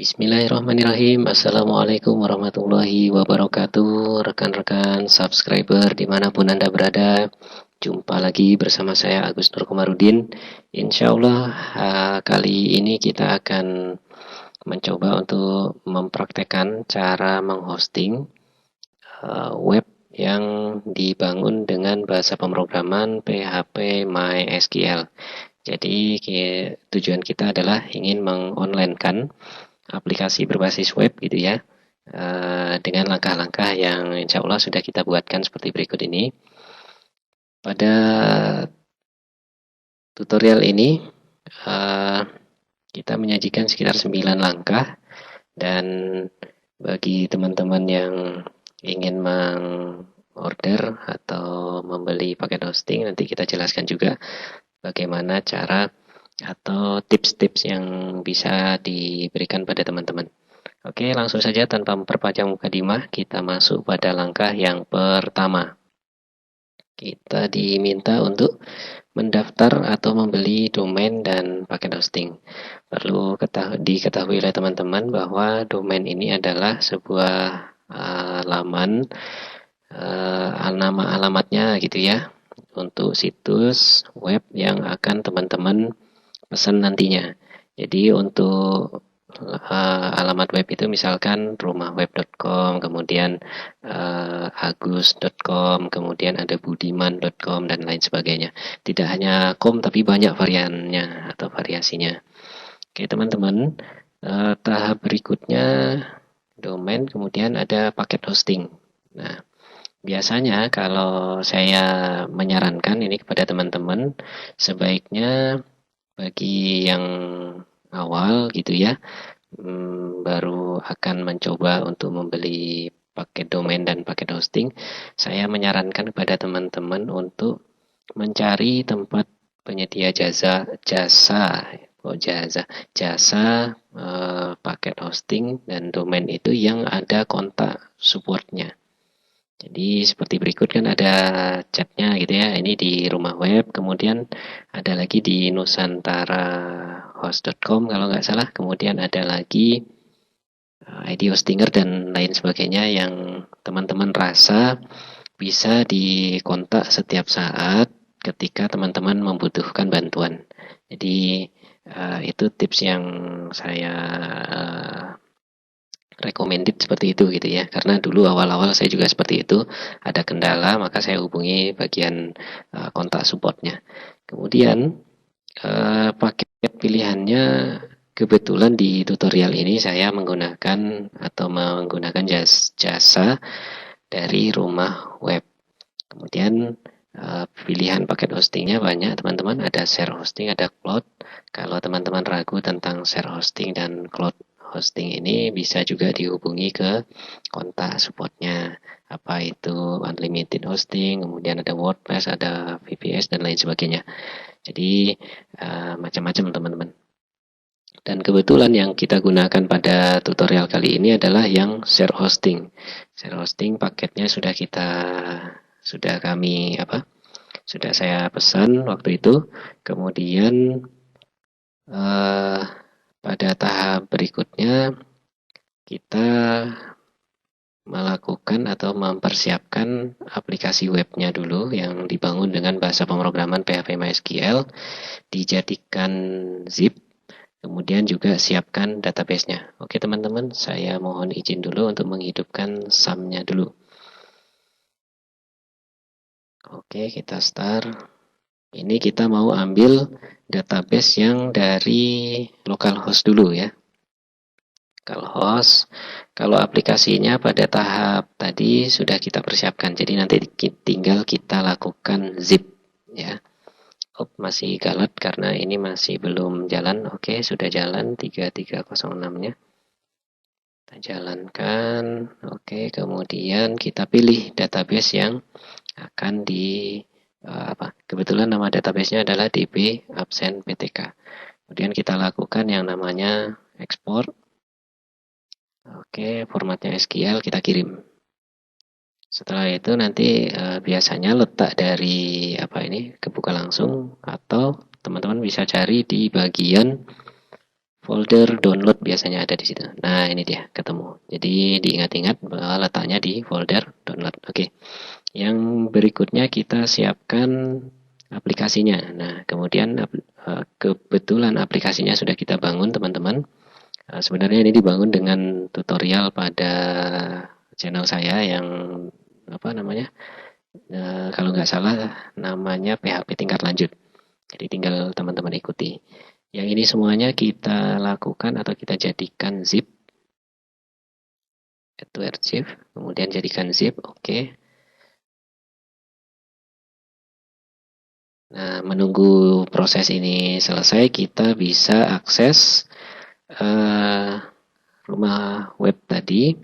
Bismillahirrahmanirrahim. Assalamualaikum warahmatullahi wabarakatuh. Rekan-rekan subscriber dimanapun Anda berada, jumpa lagi bersama saya Agus Nur Komarudin. Insya Allah kali ini kita akan mencoba untuk mempraktekkan cara menghosting web yang dibangun dengan bahasa pemrograman PHP MySQL. Jadi tujuan kita adalah ingin mengonlinekan aplikasi berbasis web gitu ya, dengan langkah-langkah yang insya Allah sudah kita buatkan seperti berikut ini. Pada tutorial ini kita menyajikan sekitar 9 langkah, dan bagi teman-teman yang ingin mengorder atau membeli paket hosting, nanti kita jelaskan juga bagaimana cara atau tips-tips yang bisa diberikan pada teman-teman. Oke, langsung saja tanpa memperpanjang mukadimah, kita masuk pada langkah yang pertama. Kita diminta untuk mendaftar atau membeli domain dan paket hosting. Perlu diketahui oleh teman-teman bahwa domain ini adalah sebuah laman, nama alamatnya gitu ya, untuk situs web yang akan teman-teman pesan nantinya. Jadi untuk alamat web itu misalkan rumahweb.com, kemudian agus.com, kemudian ada budiman.com dan lain sebagainya. Tidak hanya com tapi banyak variannya atau variasinya. Oke teman-teman, tahap berikutnya domain, kemudian ada paket hosting. Nah, biasanya kalau saya menyarankan ini kepada teman-teman, sebaiknya bagi yang awal gitu ya, baru akan mencoba untuk membeli paket domain dan paket hosting, saya menyarankan kepada teman-teman untuk mencari tempat penyedia jasa paket hosting dan domain itu yang ada kontak supportnya. Jadi seperti berikut, kan ada chatnya gitu ya, ini di rumah web, kemudian ada lagi di nusantarahost.com kalau nggak salah, kemudian ada lagi ID hostinger dan lain sebagainya yang teman-teman rasa bisa dikontak setiap saat ketika teman-teman membutuhkan bantuan. Jadi itu tips yang saya recommended seperti itu gitu ya, karena dulu awal-awal saya juga seperti itu, ada kendala maka saya hubungi bagian kontak supportnya. Kemudian paket pilihannya, kebetulan di tutorial ini saya menggunakan jasa dari rumah web. Kemudian pilihan paket hostingnya banyak teman-teman, ada share hosting, ada cloud. Kalau teman-teman ragu tentang share hosting dan cloud hosting ini, bisa juga dihubungi ke kontak supportnya, apa itu unlimited hosting, kemudian ada WordPress, ada VPS dan lain sebagainya. Jadi macam-macam teman-teman. Dan kebetulan yang kita gunakan pada tutorial kali ini adalah yang share hosting. Share hosting paketnya sudah saya pesan waktu itu. Kemudian pada tahap berikutnya kita melakukan atau mempersiapkan aplikasi webnya dulu yang dibangun dengan bahasa pemrograman PHP MySQL, dijadikan zip, kemudian juga siapkan database-nya. Oke teman-teman, saya mohon izin dulu untuk menghidupkan SAM-nya dulu. Oke, kita start. Ini kita mau ambil database yang dari localhost dulu ya. Localhost, kalau aplikasinya pada tahap tadi sudah kita persiapkan, jadi nanti tinggal kita lakukan zip ya. Masih galat karena ini masih belum jalan. Oke, sudah jalan 3306-nya. Kita jalankan. Oke, kemudian kita pilih database yang akan kebetulan nama databasenya adalah DB Absen PTK. Kemudian kita lakukan yang namanya export. Oke, formatnya SQL, kita kirim. Setelah itu nanti biasanya letak dari kebuka langsung, atau teman-teman bisa cari di bagian folder download biasanya ada di situ. Nah, ini dia ketemu. Jadi diingat-ingat bahwa letaknya di folder download. Oke. Yang berikutnya kita siapkan aplikasinya. Nah, kemudian kebetulan aplikasinya sudah kita bangun, teman-teman. Sebenarnya ini dibangun dengan tutorial pada channel saya yang apa namanya? Kalau nggak salah namanya PHP tingkat lanjut. Jadi tinggal teman-teman ikuti. Yang ini semuanya kita lakukan atau kita jadikan zip. Add to archive, kemudian jadikan zip, oke. Nah, menunggu proses ini selesai, kita bisa akses rumah web tadi.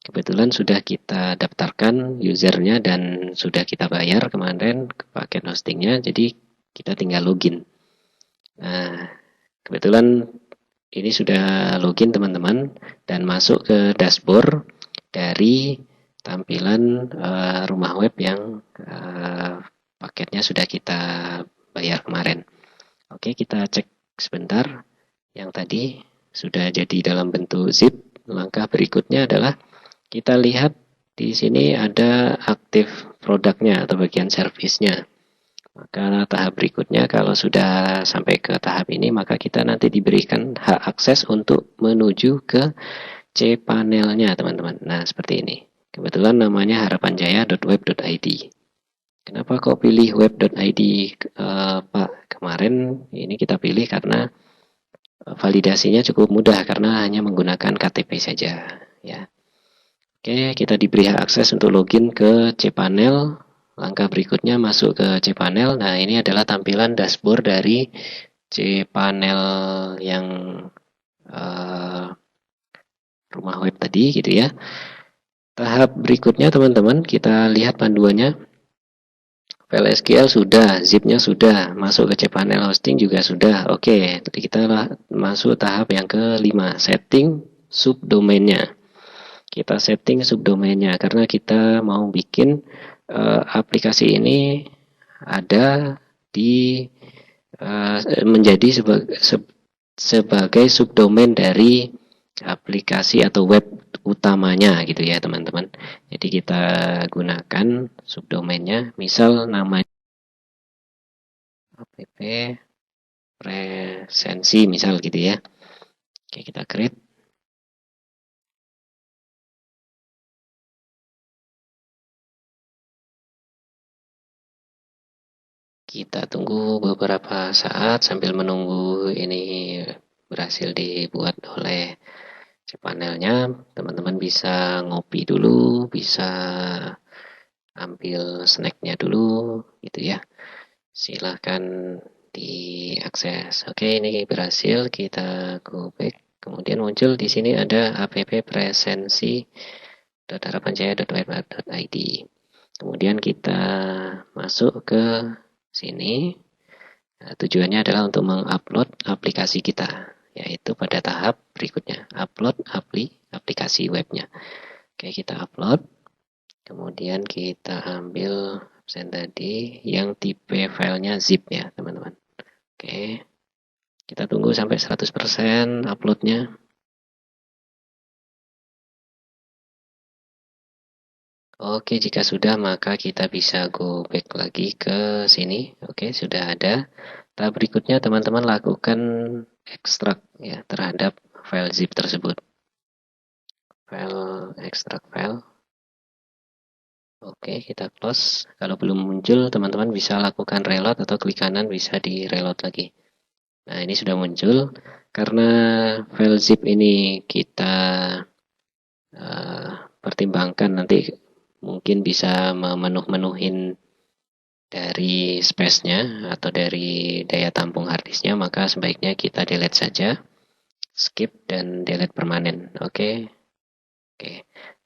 Kebetulan sudah kita daftarkan usernya dan sudah kita bayar kemarin paket hostingnya, jadi kita tinggal login. Nah, kebetulan ini sudah login teman-teman dan masuk ke dashboard dari tampilan rumah web yang paketnya sudah kita bayar kemarin. Oke, kita cek sebentar. Yang tadi sudah jadi dalam bentuk zip. Langkah berikutnya adalah kita lihat di sini ada aktif produknya atau bagian servisnya. Maka tahap berikutnya kalau sudah sampai ke tahap ini, maka kita nanti diberikan hak akses untuk menuju ke cPanel-nya, teman-teman. Nah, seperti ini. Kebetulan namanya harapanjaya.web.id. Kenapa kok pilih web.id, Pak? Kemarin ini kita pilih karena validasinya cukup mudah karena hanya menggunakan KTP saja, ya. Oke, kita diberi hak akses untuk login ke cPanel. Langkah berikutnya masuk ke cPanel. Nah, ini adalah tampilan dashboard dari cPanel yang rumah web tadi, gitu ya. Tahap berikutnya, teman-teman, kita lihat panduannya. File SQL sudah, zip-nya sudah, masuk ke cPanel hosting juga sudah. Oke, kita masuk tahap yang kelima, setting subdomainnya. Kita setting subdomainnya karena kita mau bikin aplikasi ini ada di menjadi sebagai subdomain dari aplikasi atau web utamanya gitu ya teman-teman. Jadi kita gunakan subdomainnya, misal namanya app presensi misal gitu ya. Oke, kita create. Kita tunggu beberapa saat sambil menunggu ini berhasil dibuat oleh cPanelnya. Teman-teman bisa ngopi dulu, bisa ambil snacknya dulu, gitu ya. Silahkan diakses. Oke, ini berhasil. Kita go back. Kemudian muncul di sini ada app presensi.harapanjaya.web.id. Kemudian kita masuk ke sini. Nah, tujuannya adalah untuk mengupload aplikasi kita, yaitu pada tahap berikutnya, upload aplikasi webnya. Oke, kita upload. Kemudian kita ambil absen tadi yang tipe filenya zip ya, teman-teman. Oke. Kita tunggu sampai 100% uploadnya. Oke, jika sudah maka kita bisa go back lagi ke sini. Oke, sudah ada. Tahap berikutnya teman-teman lakukan ekstrak ya terhadap file zip tersebut. File ekstrak file. Oke, kita close. Kalau belum muncul, teman-teman bisa lakukan reload atau klik kanan bisa di reload lagi. Nah, ini sudah muncul. Karena file zip ini kita pertimbangkan nanti mungkin bisa memenuhin dari space-nya atau dari daya tampung harddisknya, maka sebaiknya kita delete saja, skip dan delete permanen. Oke.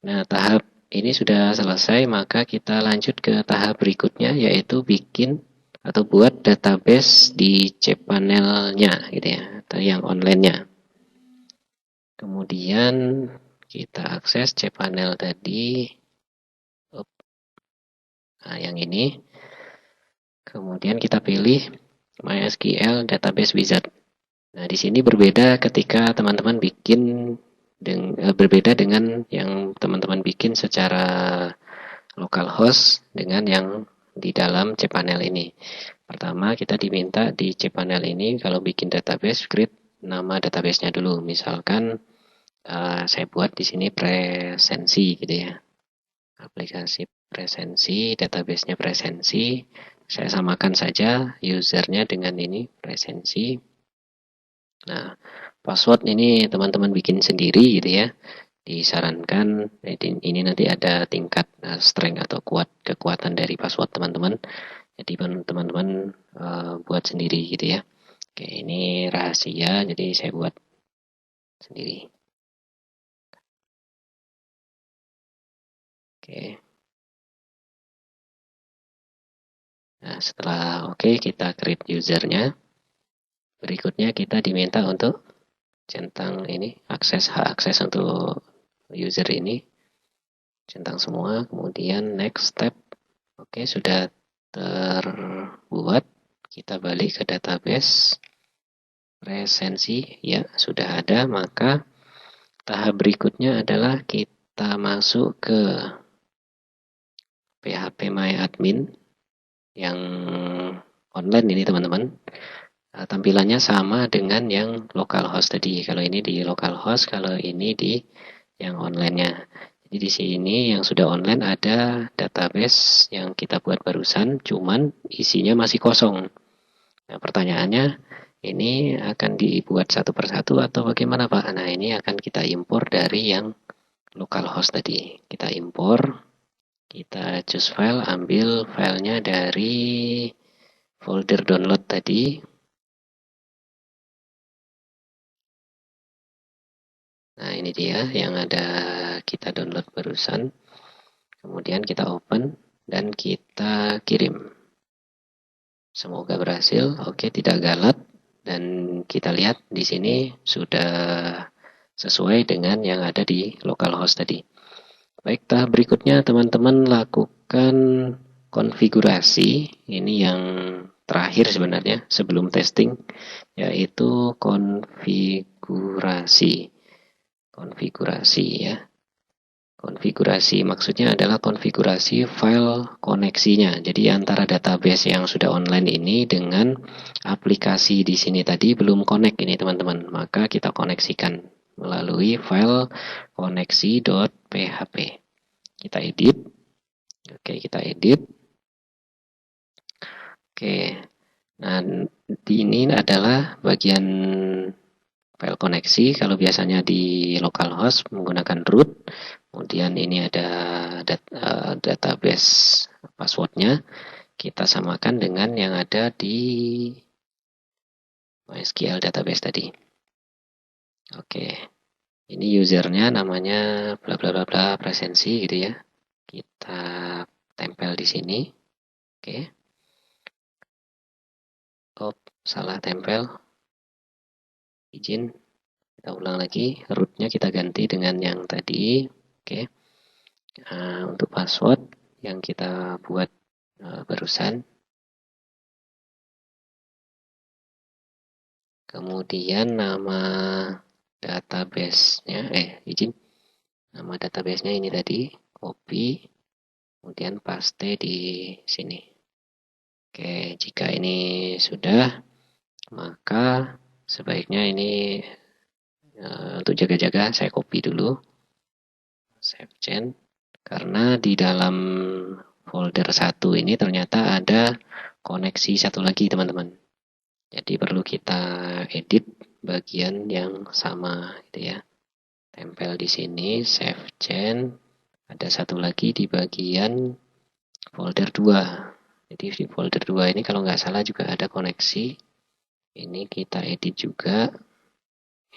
Nah, tahap ini sudah selesai, maka kita lanjut ke tahap berikutnya, yaitu bikin atau buat database di cPanel-nya, gitu ya, atau yang online-nya. Kemudian kita akses cPanel tadi. Nah, yang ini. Kemudian kita pilih MySQL Database Wizard. Nah, di sini berbeda ketika teman-teman bikin berbeda dengan yang teman-teman bikin secara localhost dengan yang di dalam cPanel ini. Pertama, kita diminta di cPanel ini kalau bikin database, create nama databasenya dulu. Misalkan saya buat di sini presensi gitu ya. Aplikasi presensi, databasenya presensi. Saya samakan saja usernya dengan ini presensi. Nah, password ini teman-teman bikin sendiri gitu ya. Disarankan ini nanti ada tingkat strength atau kekuatan dari password teman-teman. Jadi teman-teman buat sendiri gitu ya. Oke, ini rahasia, jadi saya buat sendiri. Oke. Nah, setelah oke, kita create usernya. Berikutnya kita diminta untuk centang ini hak akses untuk user ini. Centang semua, kemudian next step. Oke, sudah terbuat. Kita balik ke database. Presensi, ya sudah ada, maka tahap berikutnya adalah kita masuk ke PHP My Admin yang online ini teman-teman. Tampilannya sama dengan yang localhost tadi. Kalau ini di localhost, kalau ini di yang online-nya. Jadi di sini yang sudah online ada database yang kita buat barusan, cuman isinya masih kosong. Nah, pertanyaannya, ini akan dibuat satu persatu atau bagaimana Pak? Nah, ini akan kita impor dari yang localhost tadi. Kita impor, kita choose file, ambil filenya dari folder download tadi. Nah, ini dia yang ada kita download barusan. Kemudian kita open dan kita kirim. Semoga berhasil. Oke, tidak galat. Dan kita lihat di sini sudah sesuai dengan yang ada di localhost tadi. Baik, tahap berikutnya teman-teman lakukan konfigurasi. Ini yang terakhir sebenarnya sebelum testing, yaitu konfigurasi. Konfigurasi ya. Konfigurasi maksudnya adalah konfigurasi file koneksinya. Jadi antara database yang sudah online ini dengan aplikasi di sini tadi belum connect ini teman-teman. Maka kita koneksikan melalui file koneksi.php. Kita edit. Oke, kita edit. Oke. Nah, ini adalah bagian file koneksi. Kalau biasanya di localhost menggunakan root. Kemudian ini ada database passwordnya. Kita samakan dengan yang ada di MySQL database tadi. Oke. Ini usernya namanya bla bla bla bla presensi gitu ya. Kita tempel di sini. Oke. Salah tempel. Izin. Kita ulang lagi. Rootnya kita ganti dengan yang tadi. Oke. Nah, untuk password yang kita buat barusan. Kemudian nama database-nya, izin. Nama database-nya ini tadi, copy, kemudian paste di sini. Oke, jika ini sudah, maka sebaiknya ini untuk jaga-jaga saya copy dulu. Save change. Karena di dalam folder 1 ini ternyata ada koneksi satu lagi teman-teman. Jadi perlu kita edit bagian yang sama gitu ya. Tempel di sini, save change. Ada satu lagi di bagian folder 2. Jadi di folder 2 ini kalau nggak salah juga ada koneksi. Ini kita edit juga.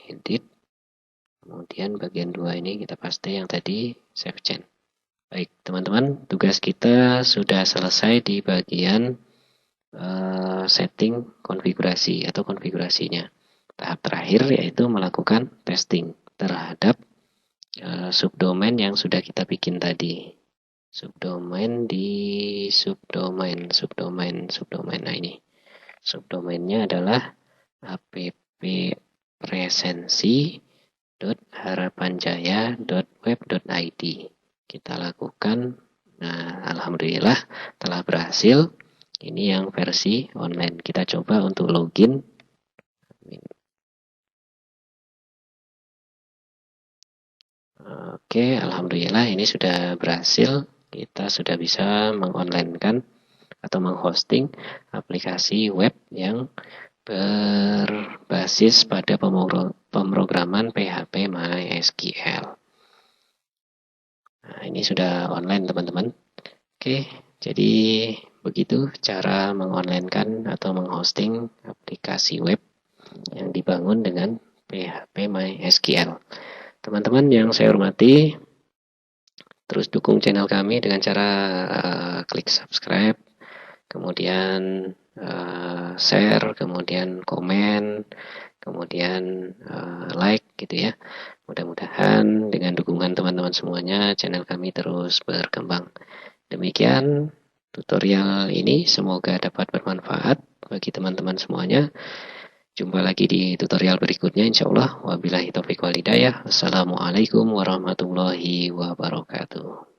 Edit. Kemudian bagian 2 ini kita paste yang tadi save change. Baik, teman-teman, tugas kita sudah selesai di bagian setting konfigurasi atau konfigurasinya. Tahap terakhir yaitu melakukan testing terhadap subdomain yang sudah kita bikin tadi. Subdomain di subdomain. Nah ini. Subdomainnya adalah app presensi.harapanjaya.web.id. Kita lakukan. Nah, alhamdulillah telah berhasil. Ini yang versi online. Kita coba untuk login. Oke, alhamdulillah ini sudah berhasil. Kita sudah bisa mengonlinekan atau menghosting aplikasi web yang berbasis pada pemrograman PHP MySQL. Nah, ini sudah online teman-teman. Oke, jadi begitu cara mengonlinekan atau menghosting aplikasi web yang dibangun dengan PHP MySQL. Teman-teman yang saya hormati, terus dukung channel kami dengan cara klik subscribe, kemudian share, kemudian komen, kemudian like gitu ya. Mudah-mudahan dengan dukungan teman-teman semuanya channel kami terus berkembang. Demikian tutorial ini, semoga dapat bermanfaat bagi teman-teman semuanya. Jumpa lagi di tutorial berikutnya insyaallah. Wabillahi taufiq wal hidayah. Wassalamualaikum warahmatullahi wabarakatuh.